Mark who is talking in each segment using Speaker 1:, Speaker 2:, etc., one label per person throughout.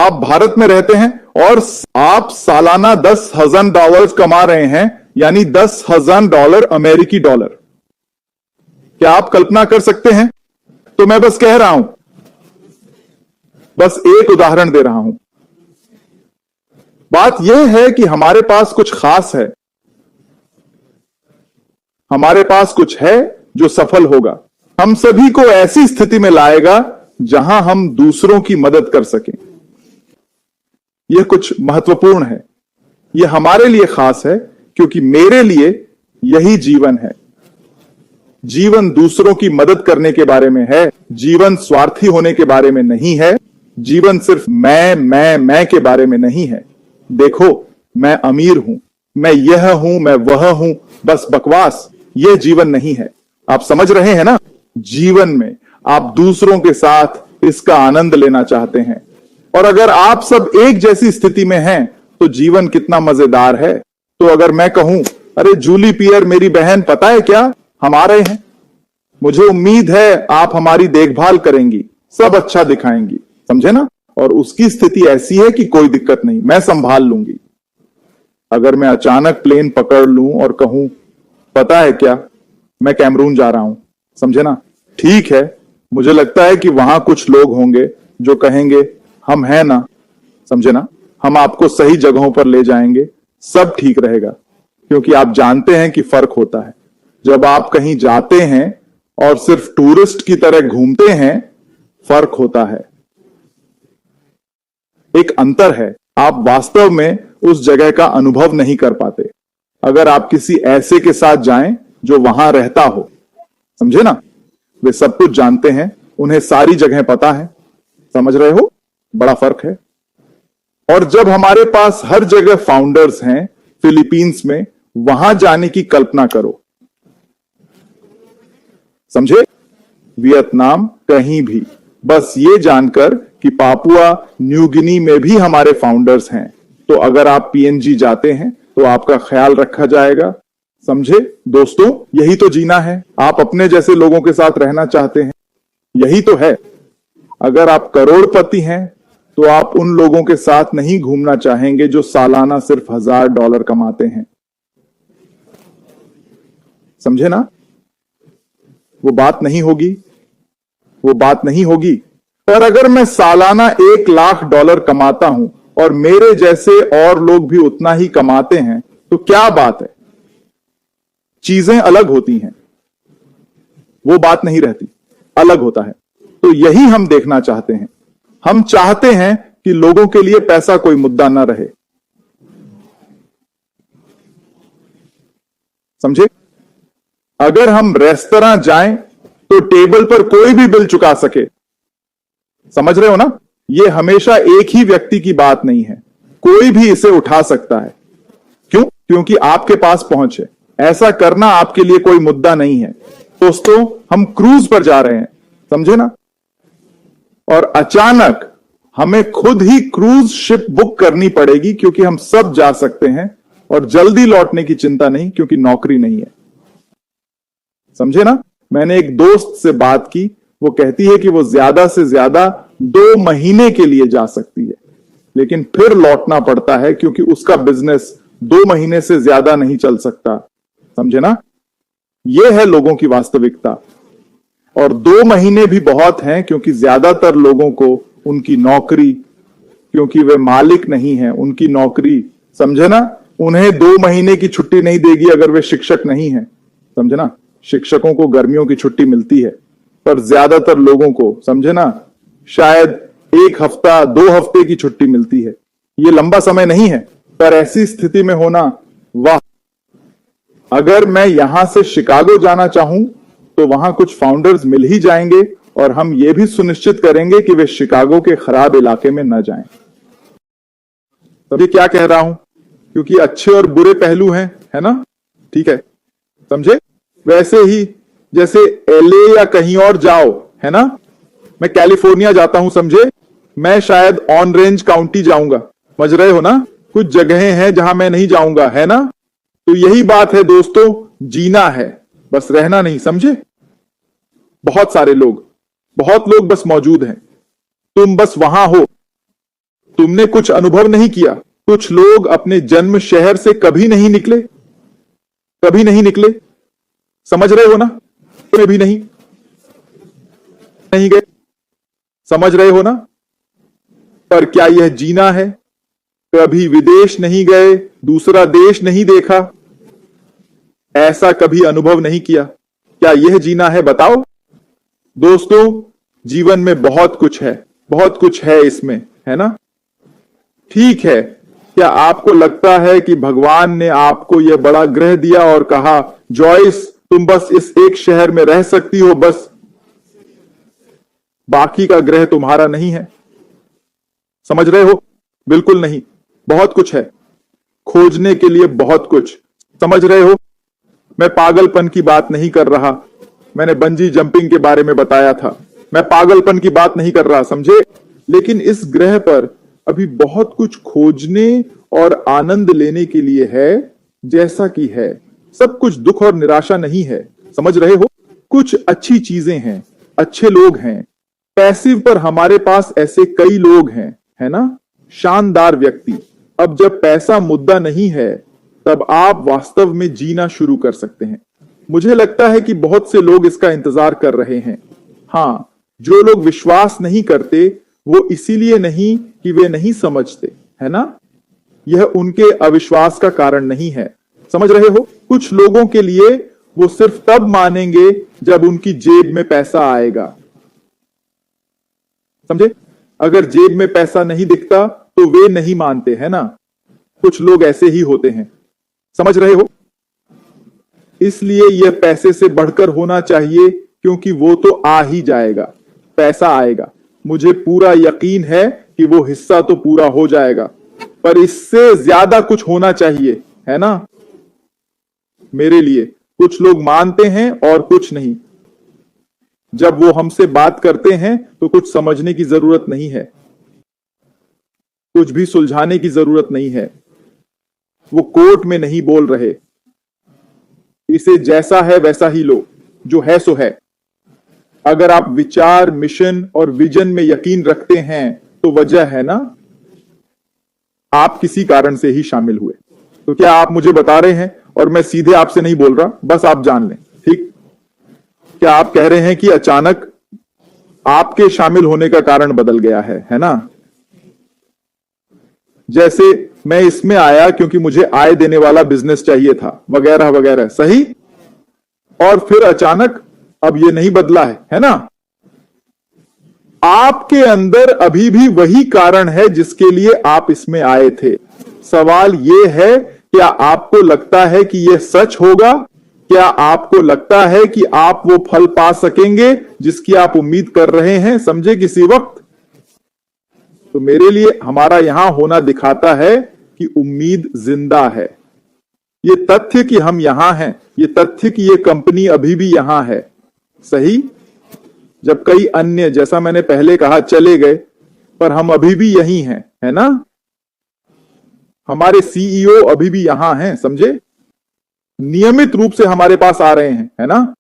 Speaker 1: आप भारत में रहते हैं और आप सालाना $10,000 कमा रहे हैं, यानी $10,000 अमेरिकी डॉलर। क्या आप कल्पना कर सकते हैं? तो मैं बस कह रहा हूं, बस एक उदाहरण दे रहा हूं। बात यह है कि हमारे पास कुछ खास है, हमारे पास कुछ है जो सफल होगा, हम सभी को ऐसी स्थिति में लाएगा जहां हम दूसरों की मदद कर सकें। यह कुछ महत्वपूर्ण है, यह हमारे लिए खास है, क्योंकि मेरे लिए यही जीवन है। जीवन दूसरों की मदद करने के बारे में है, जीवन स्वार्थी होने के बारे में नहीं है, जीवन सिर्फ मैं के बारे में नहीं है। देखो, मैं अमीर हूं, मैं यह हूं, मैं वह हूं, बस बकवास। यह जीवन नहीं है। आप समझ रहे हैं ना? जीवन में आप दूसरों के साथ इसका आनंद लेना चाहते हैं, और अगर आप सब एक जैसी स्थिति में हैं तो जीवन कितना मजेदार है। तो अगर मैं कहूं, अरे जूली पियर मेरी बहन, पता है क्या, हम आ रहे हैं, मुझे उम्मीद है आप हमारी देखभाल करेंगी, सब अच्छा दिखाएंगी, समझे ना? और उसकी स्थिति ऐसी है कि कोई दिक्कत नहीं, मैं संभाल लूंगी। अगर मैं अचानक प्लेन पकड़ लूं और कहूं, पता है क्या, मैं कैमरून जा रहा हूं, समझे ना? ठीक है, मुझे लगता है कि वहां कुछ लोग होंगे जो कहेंगे, हम हैं ना, समझे ना, हम आपको सही जगहों पर ले जाएंगे, सब ठीक रहेगा। क्योंकि आप जानते हैं कि फर्क होता है जब आप कहीं जाते हैं और सिर्फ टूरिस्ट की तरह घूमते हैं, फर्क होता है, एक अंतर है। आप वास्तव में उस जगह का अनुभव नहीं कर पाते अगर आप किसी ऐसे के साथ जाएं जो वहां रहता हो, समझे ना? वे सब कुछ जानते हैं, उन्हें सारी जगह पता है, समझ रहे हो? बड़ा फर्क है। और जब हमारे पास हर जगह फाउंडर्स हैं, फिलीपींस में, वहां जाने की कल्पना करो, समझे? वियतनाम, कहीं भी, बस ये जानकर कि पापुआ न्यू गिनी में भी हमारे फाउंडर्स हैं। तो अगर आप पीएनजी जाते हैं तो आपका ख्याल रखा जाएगा, समझे? दोस्तों, यही तो जीना है। आप अपने जैसे लोगों के साथ रहना चाहते हैं, यही तो है। अगर आप करोड़पति हैं तो आप उन लोगों के साथ नहीं घूमना चाहेंगे जो सालाना सिर्फ $1,000 कमाते हैं, समझे ना? वो बात नहीं होगी, वो बात नहीं होगी। पर अगर मैं सालाना $1,00,000 कमाता हूं और मेरे जैसे और लोग भी उतना ही कमाते हैं, तो क्या बात है? चीजें अलग होती हैं, वो बात नहीं रहती, अलग होता है। तो यही हम देखना चाहते हैं। हम चाहते हैं कि लोगों के लिए पैसा कोई मुद्दा ना रहे, समझे? अगर हम रेस्तरां जाएं तो टेबल पर कोई भी बिल चुका सके, समझ रहे हो ना? यह हमेशा एक ही व्यक्ति की बात नहीं है, कोई भी इसे उठा सकता है। क्यों? क्योंकि आपके पास पहुंच है। ऐसा करना आपके लिए कोई मुद्दा नहीं है। दोस्तों, हम क्रूज पर जा रहे हैं, समझे ना? और अचानक हमें खुद ही क्रूज शिप बुक करनी पड़ेगी, क्योंकि हम सब जा सकते हैं, और जल्दी लौटने की चिंता नहीं, क्योंकि नौकरी नहीं है, समझे ना? मैंने एक दोस्त से बात की, वो कहती है कि वो ज्यादा से ज्यादा 2 महीने के लिए जा सकती है, लेकिन फिर लौटना पड़ता है, क्योंकि उसका बिजनेस 2 महीने से ज्यादा नहीं चल सकता, समझे ना? यह है लोगों की वास्तविकता। और 2 महीने भी बहुत हैं, क्योंकि ज्यादातर लोगों को उनकी नौकरी, क्योंकि वे मालिक नहीं हैं, उनकी नौकरी, समझे ना, उन्हें 2 महीने की छुट्टी नहीं देगी अगर वे शिक्षक नहीं हैं, समझे ना? शिक्षकों को गर्मियों की छुट्टी मिलती है, पर ज्यादातर लोगों को, समझे ना, शायद 1 हफ्ता 2 हफ्ते की छुट्टी मिलती है। यह लंबा समय नहीं है, पर ऐसी स्थिति में होना, वाह! अगर मैं यहां से शिकागो जाना चाहूं तो वहां कुछ फाउंडर्स मिल ही जाएंगे, और हम यह भी सुनिश्चित करेंगे कि वे शिकागो के खराब इलाके में न जाएं। तभी क्या कह रहा हूं, क्योंकि अच्छे और बुरे पहलू हैं, है ना? ठीक है, समझे? वैसे ही जैसे एलए या कहीं और जाओ, है ना? मैं कैलिफोर्निया जाता हूं, समझे? मैं शायद ऑरेंज काउंटी जाऊंगा, समझ रहे हो ना? कुछ जगहें हैं जहां मैं नहीं जाऊंगा, है ना? तो यही बात है दोस्तों, जीना है, बस रहना नहीं, समझे? बहुत सारे लोग, बहुत लोग बस मौजूद हैं, तुम बस वहां हो, तुमने कुछ अनुभव नहीं किया। कुछ लोग अपने जन्म शहर से कभी नहीं निकले, कभी नहीं निकले, समझ रहे हो ना? तुम्हें भी नहीं गए, समझ रहे हो ना? पर क्या यह जीना है? कभी विदेश नहीं गए, दूसरा देश नहीं देखा, ऐसा कभी अनुभव नहीं किया, क्या यह जीना है? बताओ दोस्तों, जीवन में बहुत कुछ है, बहुत कुछ है इसमें, है ना? ठीक है, क्या आपको लगता है कि भगवान ने आपको यह बड़ा ग्रह दिया और कहा जॉयस तुम बस इस एक शहर में रह सकती हो, बस बाकी का ग्रह तुम्हारा नहीं है? समझ रहे हो? बिल्कुल नहीं, बहुत कुछ है, खोजने के लिए बहुत कुछ। समझ रहे हो? मैं पागलपन की बात नहीं कर रहा, मैंने बंजी जंपिंग के बारे में बताया था, मैं पागलपन की बात नहीं कर रहा, समझे? लेकिन इस ग्रह पर अभी बहुत कुछ खोजने और आनंद लेने के लिए है, जैसा कि है सब कुछ दुख और निराशा नहीं है। समझ रहे हो? कुछ अच्छी चीजें हैं, अच्छे लोग हैं, पैसिव पर हमारे पास ऐसे कई लोग हैं, है ना? शानदार व्यक्ति। अब जब पैसा मुद्दा नहीं है, तब आप वास्तव में जीना शुरू कर सकते हैं। मुझे लगता है कि बहुत से लोग इसका इंतजार कर रहे हैं। हां, जो लोग विश्वास नहीं करते वो इसीलिए नहीं कि वे नहीं समझते, है ना? यह उनके अविश्वास का कारण नहीं है। समझ रहे हो? कुछ लोगों के लिए वो सिर्फ तब मानेंगे जब उनकी जेब में पैसा आएगा। समझे? अगर जेब में पैसा नहीं दिखता तो वे नहीं मानते, है ना? कुछ लोग ऐसे ही होते हैं। समझ रहे हो? इसलिए यह पैसे से बढ़कर होना चाहिए, क्योंकि वो तो आ ही जाएगा, पैसा आएगा। मुझे पूरा यकीन है कि वो हिस्सा तो पूरा हो जाएगा, पर इससे ज्यादा कुछ होना चाहिए, है ना? मेरे लिए कुछ लोग मानते हैं और कुछ नहीं। जब वो हमसे बात करते हैं तो कुछ समझने की जरूरत नहीं है, कुछ भी सुलझाने की जरूरत नहीं है। वो कोर्ट में नहीं बोल रहे, इसे जैसा है वैसा ही लो, जो है सो है। अगर आप विचार, मिशन और विजन में यकीन रखते हैं तो वजह है ना, आप किसी कारण से ही शामिल हुए। तो क्या आप मुझे बता रहे हैं, और मैं सीधे आपसे नहीं बोल रहा, बस आप जान लें, ठीक? क्या आप कह रहे हैं कि अचानक आपके शामिल होने का कारण बदल गया है ना? जैसे मैं इसमें आया क्योंकि मुझे आय देने वाला बिजनेस चाहिए था, वगैरह वगैरह, सही? और फिर अचानक अब ये नहीं बदला है ना? आपके अंदर अभी भी वही कारण है जिसके लिए आप इसमें आए थे। सवाल यह है, क्या आपको लगता है कि यह सच होगा? क्या आपको लगता है कि आप वो फल पा सकेंगे जिसकी आप उम्मीद कर रहे हैं, समझे, किसी वक्त? तो मेरे लिए हमारा यहां होना दिखाता है कि उम्मीद जिंदा है। ये तथ्य कि हम यहां हैं, ये तथ्य कि ये कंपनी अभी भी यहां है, सही? जब कई अन्य, जैसा मैंने पहले कहा, चले गए, पर हम अभी भी यही हैं, है ना? हमारे सीईओ अभी भी यहां हैं, समझे? नियमित रूप से हमारे पास आ रहे हैं, है ना?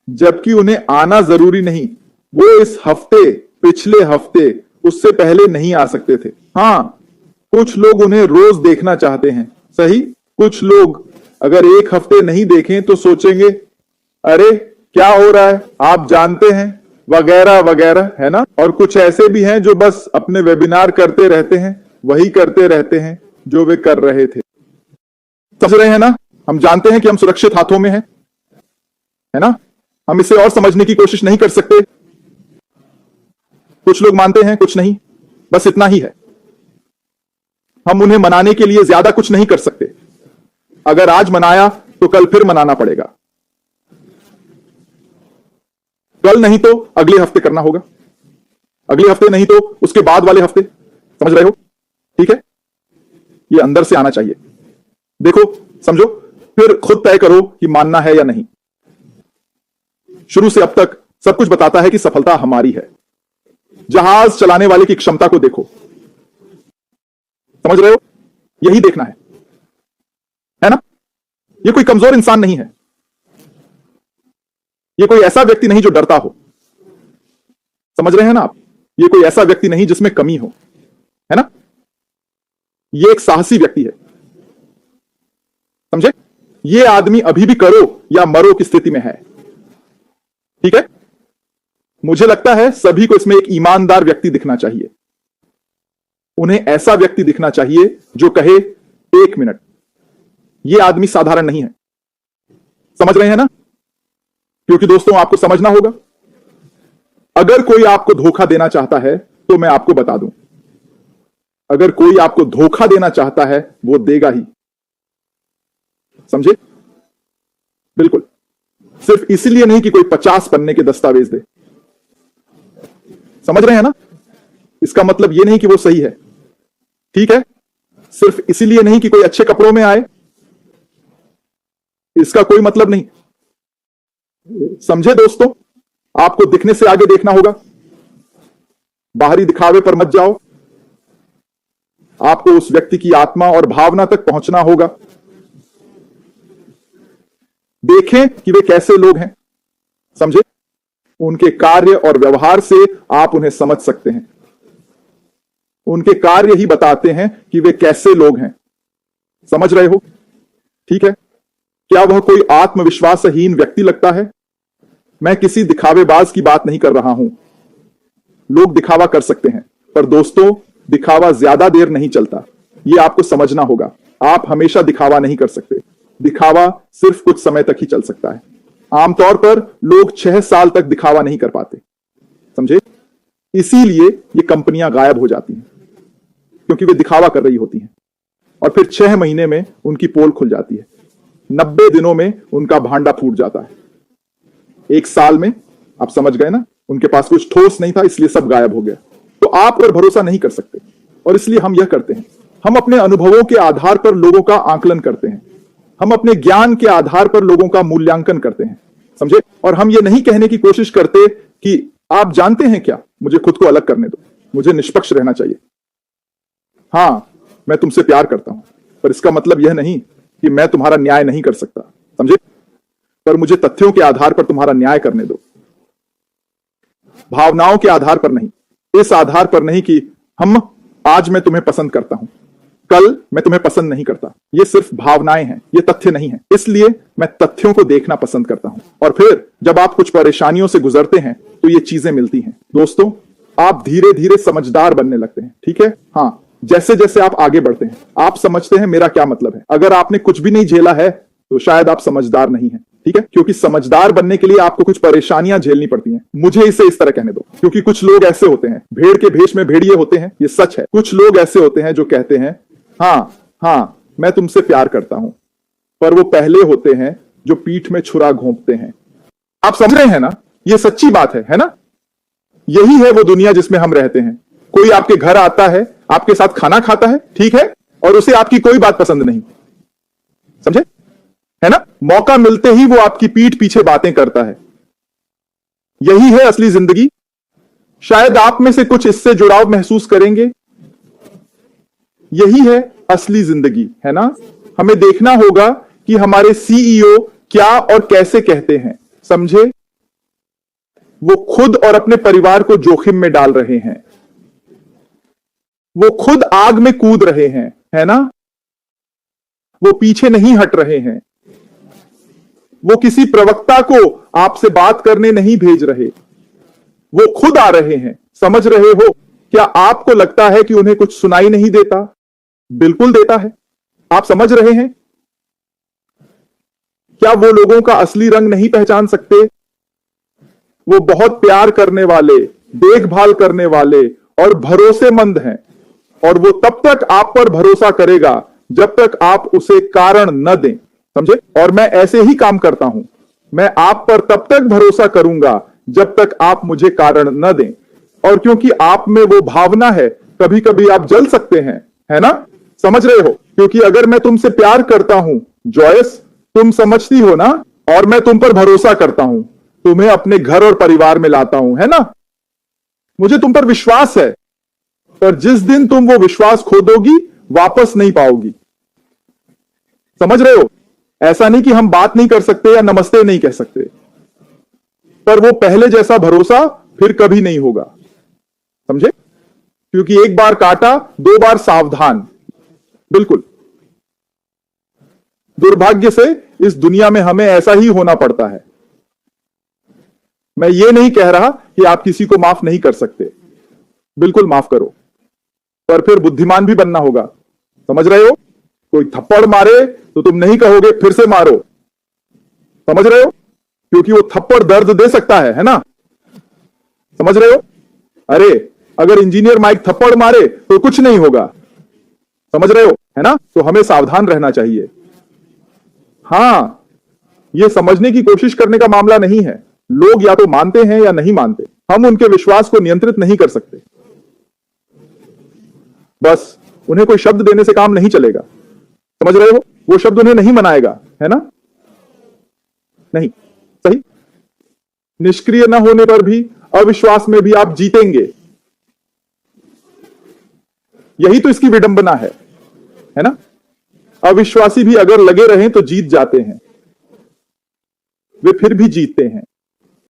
Speaker 1: जबकि उन्हें आना जरूरी नहीं। वो इस हफ्ते, पिछले हफ्ते, उससे पहले नहीं आ सकते थे। हां, कुछ लोग उन्हें रोज देखना चाहते हैं, सही? कुछ लोग अगर एक हफ्ते नहीं देखें तो सोचेंगे अरे क्या हो रहा है, आप जानते हैं, वगैरह वगैरह, है ना? और कुछ ऐसे भी हैं जो बस अपने वेबिनार करते रहते हैं, वही करते रहते हैं जो वे कर रहे थे। समझ रहे हैं ना? हम जानते हैं कि हम सुरक्षित हाथों में हैं, है ना? हम इसे और समझने की कोशिश नहीं कर सकते। कुछ लोग मानते हैं, कुछ नहीं, बस इतना ही है। हम उन्हें मनाने के लिए ज्यादा कुछ नहीं कर सकते। अगर आज मनाया तो कल फिर मनाना पड़ेगा, कल नहीं तो अगले हफ्ते करना होगा, अगले हफ्ते नहीं तो उसके बाद वाले हफ्ते। समझ रहे हो? ठीक है? ये अंदर से आना चाहिए। देखो, समझो, फिर खुद तय करो कि मानना है या नहीं। शुरू से अब तक सब कुछ बताता है कि सफलता हमारी है। जहाज चलाने वाले की क्षमता को देखो, समझ रहे हो? यही देखना है ना? ये कोई कमजोर इंसान नहीं है, ये कोई ऐसा व्यक्ति नहीं जो डरता हो। समझ रहे हैं ना आप? ये कोई ऐसा व्यक्ति नहीं जिसमें कमी हो। है ना? ये एक साहसी व्यक्ति है, समझे? ये आदमी अभी भी करो या मरो की स्थिति में है, ठीक है? मुझे लगता है सभी को इसमें एक ईमानदार व्यक्ति दिखना चाहिए। उन्हें ऐसा व्यक्ति दिखना चाहिए जो कहे 1 मिनट, ये आदमी साधारण नहीं है। समझ रहे हैं ना? क्योंकि दोस्तों आपको समझना होगा, अगर कोई आपको धोखा देना चाहता है तो मैं आपको बता दूं, अगर कोई आपको धोखा देना चाहता है वो देगा ही, समझे? बिल्कुल, सिर्फ इसलिए नहीं कि कोई 50 पन्ने के दस्तावेज दे। समझ रहे हैं ना? इसका मतलब यह नहीं कि वो सही है, ठीक है? सिर्फ इसलिए नहीं कि कोई अच्छे कपड़ों में आए, इसका कोई मतलब नहीं, समझे दोस्तों? आपको दिखने से आगे देखना होगा, बाहरी दिखावे पर मत जाओ, आपको उस व्यक्ति की आत्मा और भावना तक पहुंचना होगा। देखें कि वे कैसे लोग हैं, समझे? उनके कार्य और व्यवहार से आप उन्हें समझ सकते हैं। उनके कार्य ही बताते हैं कि वे कैसे लोग हैं, समझ रहे हो? ठीक है? क्या वह कोई आत्मविश्वासहीन व्यक्ति लगता है? मैं किसी दिखावेबाज की बात नहीं कर रहा हूं। लोग दिखावा कर सकते हैं, पर दोस्तों दिखावा ज्यादा देर नहीं चलता, यह आपको समझना होगा। आप हमेशा दिखावा नहीं कर सकते, दिखावा सिर्फ कुछ समय तक ही चल सकता है। आमतौर पर लोग 6 साल तक दिखावा नहीं कर पाते, समझे? इसीलिए ये कंपनियां गायब हो जाती हैं, क्योंकि वे दिखावा कर रही होती हैं, और फिर 6 महीने में उनकी पोल खुल जाती है, 90 दिनों में उनका भांडा फूट जाता है, 1 साल में, आप समझ गए ना? उनके पास कुछ ठोस नहीं था, इसलिए सब गायब हो गया। तो आप पर भरोसा नहीं कर सकते, और इसलिए हम यह करते हैं, हम अपने अनुभवों के आधार पर लोगों का आकलन करते हैं, हम अपने ज्ञान के आधार पर लोगों का मूल्यांकन करते हैं, समझे? और हम यह नहीं कहने की कोशिश करते कि आप जानते हैं क्या, मुझे खुद को अलग करने दो, मुझे निष्पक्ष रहना चाहिए। हां, मैं तुमसे प्यार करता हूं, पर इसका मतलब यह नहीं कि मैं तुम्हारा न्याय नहीं कर सकता, समझे? पर मुझे तथ्यों के आधार पर तुम्हारा न्याय करने दो, भावनाओं के आधार पर नहीं। इस आधार पर नहीं कि आज मैं तुम्हें पसंद करता हूं, कल मैं तुम्हें पसंद नहीं करता। ये सिर्फ भावनाएं हैं, ये तथ्य नहीं है। इसलिए मैं तथ्यों को देखना पसंद करता हूं, और फिर जब आप कुछ परेशानियों से गुजरते हैं तो ये चीजें मिलती हैं। दोस्तों, आप धीरे धीरे समझदार बनने लगते हैं, ठीक है? हां, जैसे जैसे आप आगे बढ़ते हैं आप समझते हैं मेरा क्या मतलब है। अगर आपने कुछ भी नहीं झेला है तो शायद आप समझदार नहीं हैं, ठीक है? क्योंकि समझदार बनने के लिए आपको कुछ परेशानियां झेलनी पड़ती हैं। मुझे इसे इस तरह कहने दो, क्योंकि कुछ लोग ऐसे होते हैं, भेड़ के भेष में भेड़िए होते हैं, ये सच है। कुछ लोग ऐसे होते हैं जो कहते हैं हां मैं तुमसे प्यार करता हूं, पर वो पहले होते हैं जो पीठ में छुरा घोंपते हैं। आप समझ रहे हैं ना? ये सच्ची बात है ना? यही है वो दुनिया जिसमें हम रहते हैं। कोई आपके घर आता है, आपके साथ खाना खाता है, ठीक है, और उसे आपकी कोई बात पसंद नहीं, समझे? है ना? मौका मिलते ही वो आपकी पीठ पीछे बातें करता है। यही है असली जिंदगी। शायद आप में से कुछ इससे जुड़ाव महसूस करेंगे। यही है असली जिंदगी, है ना? हमें देखना होगा कि हमारे सीईओ क्या और कैसे कहते हैं, समझे? वो खुद और अपने परिवार को जोखिम में डाल रहे हैं, वो खुद आग में कूद रहे हैं, है ना? वो पीछे नहीं हट रहे हैं, वो किसी प्रवक्ता को आपसे बात करने नहीं भेज रहे, वो खुद आ रहे हैं, समझ रहे हो? क्या आपको लगता है कि उन्हें कुछ सुनाई नहीं देता? बिल्कुल देता है। आप समझ रहे हैं? क्या वो लोगों का असली रंग नहीं पहचान सकते? वो बहुत प्यार करने वाले, देखभाल करने वाले और भरोसेमंद हैं, और वो तब तक आप पर भरोसा करेगा जब तक आप उसे कारण न दें, समझे? और मैं ऐसे ही काम करता हूं, मैं आप पर तब तक भरोसा करूंगा जब तक आप मुझे कारण न दें। और क्योंकि आप में वो भावना है, कभी कभी आप जल सकते हैं, है ना? समझ रहे हो? क्योंकि अगर मैं तुमसे प्यार करता हूं जॉयस, तुम समझती हो ना, और मैं तुम पर भरोसा करता हूं, तुम्हें अपने घर और परिवार में लाता हूं, है ना? मुझे तुम पर विश्वास है, पर जिस दिन तुम वो विश्वास खो दोगी वापस नहीं पाओगी, समझ रहे हो? ऐसा नहीं कि हम बात नहीं कर सकते या नमस्ते नहीं कह सकते, पर वो पहले जैसा भरोसा फिर कभी नहीं होगा, समझे? क्योंकि एक बार काटा, 2 बार सावधान। बिल्कुल, दुर्भाग्य से इस दुनिया में हमें ऐसा ही होना पड़ता है। मैं ये नहीं कह रहा कि आप किसी को माफ नहीं कर सकते, बिल्कुल माफ करो, पर फिर बुद्धिमान भी बनना होगा। समझ रहे हो? कोई थप्पड़ मारे तो तुम नहीं कहोगे फिर से मारो, समझ रहे हो? क्योंकि वो थप्पड़ दर्द दे सकता है ना? समझ रहे हो? अरे अगर इंजीनियर माइक थप्पड़ मारे तो कुछ नहीं होगा, समझ रहे हो? है ना? तो हमें सावधान रहना चाहिए। हां, यह समझने की कोशिश करने का मामला नहीं है। लोग या तो मानते हैं या नहीं मानते, हम उनके विश्वास को नियंत्रित नहीं कर सकते। बस उन्हें कोई शब्द देने से काम नहीं चलेगा, समझ रहे हो? वो शब्द उन्हें नहीं मनाएगा, है ना? नहीं, सही? निष्क्रिय न होने पर भी, अविश्वास में भी आप जीतेंगे। यही तो इसकी विडंबना है ना? अविश्वासी भी अगर लगे रहें तो जीत जाते हैं, वे फिर भी जीतते हैं।